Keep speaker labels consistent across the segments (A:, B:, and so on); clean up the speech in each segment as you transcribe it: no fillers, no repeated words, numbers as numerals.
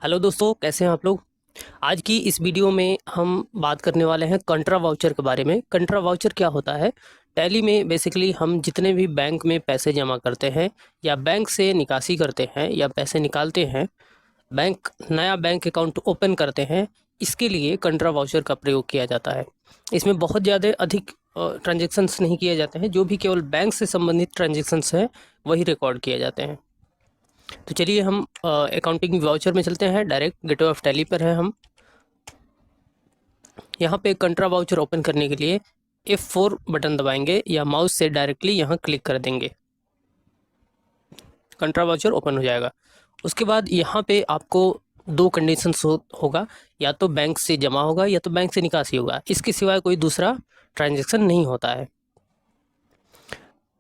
A: Hello दोस्तों, कैसे हैं आप लोग। आज की इस वीडियो में हम बात करने वाले हैं कंट्रा वाउचर के बारे में। कंट्रा वाउचर क्या होता है। टैली में बेसिकली हम जितने भी बैंक में पैसे जमा करते हैं या बैंक से निकासी करते हैं या पैसे निकालते हैं, नया बैंक अकाउंट ओपन करते हैं, इसके लिए कंट्रा वाउचर का प्रयोग किया जाता है। इसमें बहुत ज़्यादा अधिक ट्रांजेक्शन्स नहीं किए जाते हैं, जो भी केवल बैंक से संबंधित ट्रांजेक्शन्स हैं वही रिकॉर्ड किए जाते हैं। तो चलिए हम अकाउंटिंग वाउचर में चलते हैं। डायरेक्ट गेटवे ऑफ टैली पर है हम। यहाँ पे कंट्रा वाउचर ओपन करने के लिए F4 बटन दबाएंगे या माउस से डायरेक्टली यहाँ क्लिक कर देंगे, कंट्रा वाउचर ओपन हो जाएगा। उसके बाद यहाँ पे आपको दो कंडीशंस होगा, या तो बैंक से जमा होगा या तो बैंक से निकासी होगा। इसके सिवाय कोई दूसरा ट्रांजेक्शन नहीं होता है।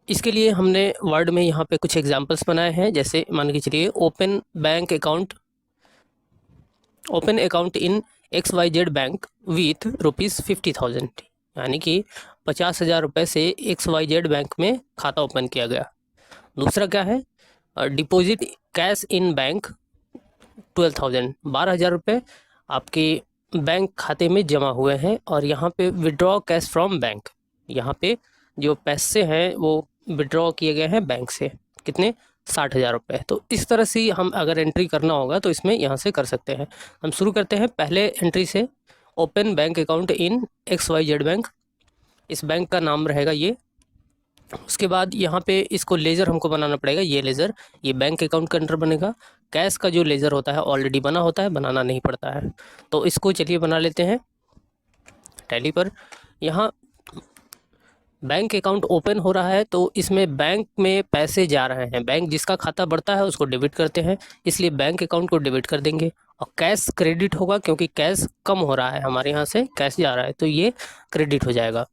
A: इसके लिए हमने वर्ड में यहाँ पे कुछ एग्जांपल्स बनाए हैं। जैसे मान के चलिए open account in XYZ bank with ₹50,000, यानी कि 50,000 रुपये से XYZ बैंक में खाता ओपन किया गया। दूसरा क्या है, डिपॉजिट कैश इन बैंक 12,000, 12,000 रुपये आपके बैंक खाते में जमा हुए हैं। और यहाँ पे विड्रॉ कैश फ्रॉम बैंक, यहाँ पे जो पैसे हैं वो विड्रॉ किए गए हैं बैंक से, कितने, 60,000 रुपये। तो इस तरह से हम अगर एंट्री करना होगा तो इसमें यहाँ से कर सकते हैं। हम शुरू करते हैं पहले एंट्री से। Open bank account in XYZ bank, इस बैंक का नाम रहेगा ये। उसके बाद यहाँ पे इसको लेज़र हमको बनाना पड़ेगा। ये लेज़र ये बैंक अकाउंट के अंदर बनेगा। कैश का जो लेज़र होता है ऑलरेडी बना होता है, बनाना नहीं पड़ता है। तो इसको चलिए बना लेते हैं टैली पर। यहाँ बैंक अकाउंट ओपन हो रहा है तो इसमें बैंक में पैसे जा रहे हैं। बैंक जिसका खाता बढ़ता है उसको डेबिट करते हैं, इसलिए बैंक अकाउंट को डेबिट कर देंगे। और कैश क्रेडिट होगा क्योंकि कैश कम हो रहा है, हमारे यहाँ से कैश जा रहा है तो ये क्रेडिट हो जाएगा।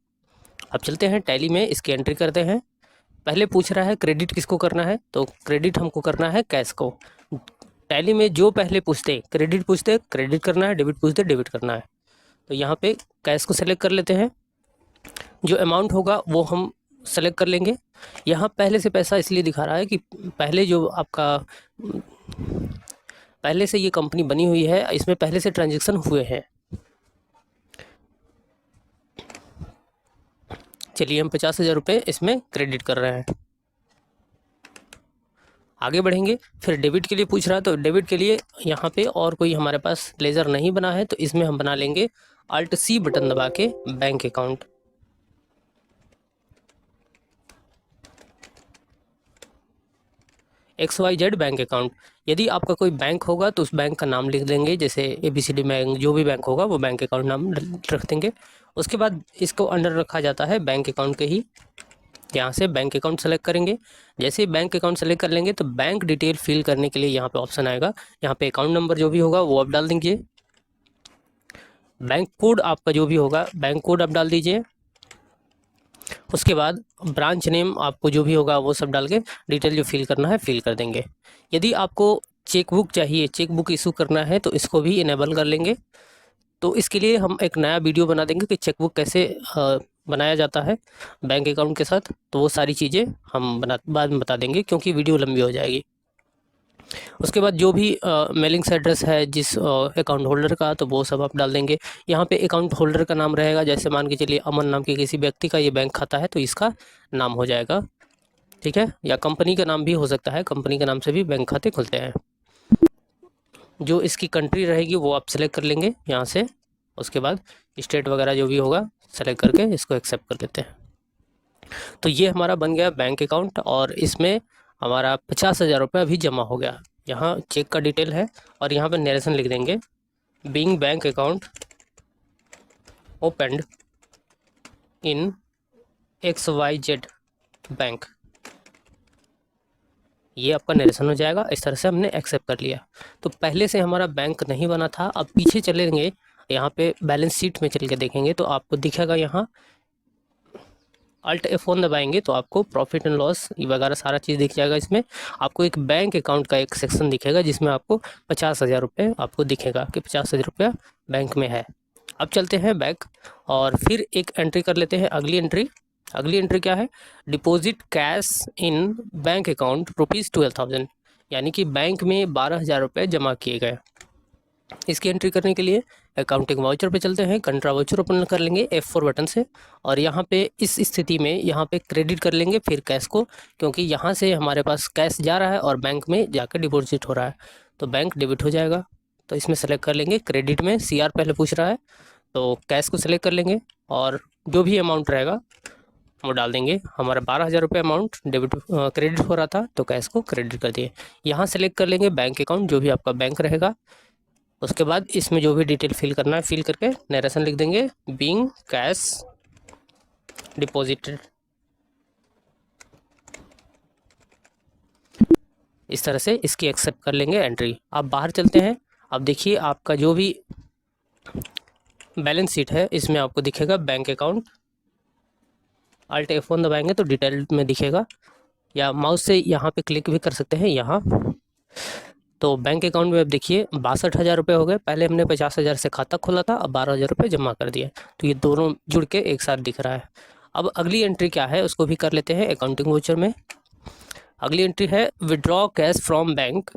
A: अब चलते हैं टैली में, इसकी एंट्री करते हैं। पहले पूछ रहा है क्रेडिट किसको करना है, तो क्रेडिट हमको करना है कैश को। टैली में जो पहले पूछते क्रेडिट पूछते क्रेडिट करना है, डेबिट पूछते डेबिट करना है। तो यहाँ पे कैश को सेलेक्ट कर लेते हैं। जो अमाउंट होगा वो हम सेलेक्ट कर लेंगे। यहाँ पहले से पैसा इसलिए दिखा रहा है कि पहले जो आपका पहले से ये कंपनी बनी हुई है, इसमें पहले से ट्रांजैक्शन हुए हैं। चलिए हम 50,000 रुपये इसमें क्रेडिट कर रहे हैं। आगे बढ़ेंगे। फिर डेबिट के लिए पूछ रहा है, तो डेबिट के लिए यहाँ पे और कोई हमारे पास लेज़र नहीं बना है, तो इसमें हम बना लेंगे Alt+C बटन दबा के bank account. XYZ bank account. यदि आपका कोई बैंक होगा तो उस बैंक का नाम लिख देंगे, जैसे ABCD बैंक, जो भी बैंक होगा वो बैंक अकाउंट नाम रख देंगे। उसके बाद इसको अंडर रखा जाता है बैंक अकाउंट के ही। यहाँ से बैंक अकाउंट सेलेक्ट करेंगे। जैसे ही बैंक अकाउंट सेलेक्ट कर लेंगे तो बैंक डिटेल फिल करने के लिए यहाँ पे ऑप्शन आएगा। यहाँ पे अकाउंट नंबर जो भी होगा वो आप डाल देंगे। बैंक कोड आपका जो भी होगा बैंक कोड आप डाल दीजिए। उसके बाद ब्रांच नेम आपको जो भी होगा वो सब डाल के डिटेल जो फिल करना है फिल कर देंगे। यदि आपको चेकबुक चाहिए, चेकबुक इशू करना है, तो इसको भी इनेबल कर लेंगे। तो इसके लिए हम एक नया वीडियो बना देंगे कि चेकबुक कैसे बनाया जाता है बैंक अकाउंट के साथ। तो वो सारी चीज़ें हम बाद में बता देंगे क्योंकि वीडियो लंबी हो जाएगी। उसके बाद जो भी मेलिंग्स एड्रेस है जिस अकाउंट होल्डर का, तो वो सब आप डाल देंगे। यहाँ पे अकाउंट होल्डर का नाम रहेगा, जैसे मान के चलिए अमन नाम के किसी व्यक्ति का ये बैंक खाता है तो इसका नाम हो जाएगा, ठीक है। या कंपनी का नाम भी हो सकता है, कंपनी के नाम से भी बैंक खाते खुलते हैं। जो इसकी कंट्री रहेगी वो आप सेलेक्ट कर लेंगे यहाँ से। उसके बाद स्टेट वगैरह जो भी होगा सेलेक्ट करके इसको एक्सेप्ट कर देते हैं। तो ये हमारा बन गया बैंक अकाउंट और इसमें हमारा 50,000 रुपये अभी जमा हो गया। यहाँ चेक का डिटेल है और यहाँ पे नरेशन लिख देंगे, बीइंग बैंक अकाउंट ओपनड इन XYZ बैंक। ये आपका नरेशन हो जाएगा। इस तरह से हमने एक्सेप्ट कर लिया। तो पहले से हमारा बैंक नहीं बना था। अब पीछे चलेंगे, यहाँ पे बैलेंस शीट में चल के देखेंगे तो आपको दिखेगा, यहाँ Alt+F1 दबाएंगे तो आपको प्रॉफिट एंड लॉस वगैरह सारा चीज़ दिख जाएगा। इसमें आपको एक बैंक अकाउंट का एक सेक्शन दिखेगा जिसमें आपको 50,000 रुपये आपको दिखेगा कि 50,000 रुपया बैंक में है। अब चलते हैं बैक और फिर एक एंट्री कर लेते हैं, अगली एंट्री क्या है, deposit cash in bank account ₹12,000, यानी कि बैंक में 12,000 रुपये जमा किए गए। इसकी एंट्री करने के लिए अकाउंटिंग वाउचर पे चलते हैं, कंट्रा वाउचर ओपन कर लेंगे F4 बटन से, और यहाँ पे इस स्थिति में यहाँ पे क्रेडिट कर लेंगे फिर कैश को, क्योंकि यहाँ से हमारे पास कैश जा रहा है और बैंक में जाकर डिपॉजिट हो रहा है, तो बैंक डेबिट हो जाएगा। तो इसमें सेलेक्ट कर लेंगे, क्रेडिट में CR पहले पूछ रहा है तो कैश को सिलेक्ट कर लेंगे और जो भी अमाउंट रहेगा वो डाल देंगे। हमारा 12,000 रुपये अमाउंट क्रेडिट हो रहा था तो कैश को क्रेडिट कर दिए। यहाँ सेलेक्ट कर लेंगे बैंक अकाउंट, जो भी आपका बैंक रहेगा। उसके बाद इसमें जो भी डिटेल फिल करना है फिल करके नरेशन लिख देंगे, बीइंग कैश डिपॉजिटेड। इस तरह से इसकी एक्सेप्ट कर लेंगे एंट्री। अब बाहर चलते हैं। अब देखिए आपका जो भी बैलेंस शीट है इसमें आपको दिखेगा बैंक अकाउंट। Alt F1 दबाएंगे तो डिटेल में दिखेगा, या माउस से यहाँ पे क्लिक भी कर सकते हैं यहाँ। तो बैंक अकाउंट में अब देखिए 62,000 रुपये हो गए। पहले हमने 50,000 से खाता खोला था, अब 12,000 रुपये जमा कर दिए, तो ये दोनों जुड़ के एक साथ दिख रहा है। अब अगली एंट्री क्या है उसको भी कर लेते हैं अकाउंटिंग वाउचर में। अगली एंट्री है विड्रॉ कैश फ्रॉम बैंक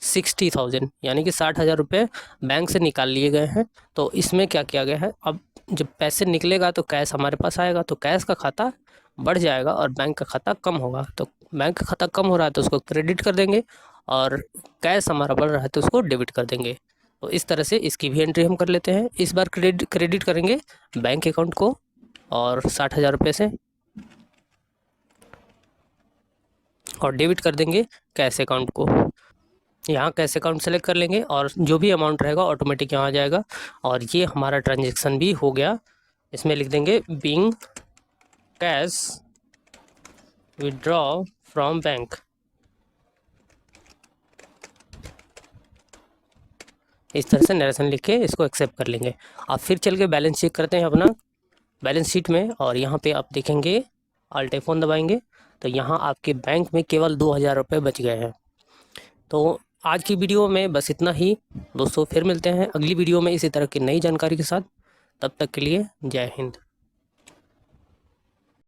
A: ₹60,000, यानी कि 60,000 रुपये बैंक से निकाल लिए गए हैं। तो इसमें क्या किया गया है, अब जब पैसे निकलेगा तो कैश हमारे पास आएगा, तो कैश का खाता बढ़ जाएगा और बैंक का खाता कम होगा। तो बैंक का खाता कम हो रहा है तो उसको क्रेडिट कर देंगे, और कैश हमारा बढ़ रहा है तो उसको डेबिट कर देंगे। तो इस तरह से इसकी भी एंट्री हम कर लेते हैं। इस बार क्रेडिट करेंगे बैंक अकाउंट को और 60,000 रुपये से, और डेबिट कर देंगे कैश अकाउंट को। यहाँ कैश अकाउंट सेलेक्ट कर लेंगे और जो भी अमाउंट रहेगा ऑटोमेटिक यहाँ आ जाएगा, और ये हमारा ट्रांजैक्शन भी हो गया। इसमें लिख देंगे being cash withdraw from bank. इस तरह से नरेशन लिख के इसको एक्सेप्ट कर लेंगे। अब फिर चल के बैलेंस चेक करते हैं अपना बैलेंस शीट में, और यहाँ पे आप देखेंगे Alt F1 दबाएंगे तो यहाँ आपके बैंक में केवल 2,000 रुपये बच गए हैं। तो आज की वीडियो में बस इतना ही दोस्तों, फिर मिलते हैं अगली वीडियो में इसी तरह की नई जानकारी के साथ। तब तक के लिए जय हिंद।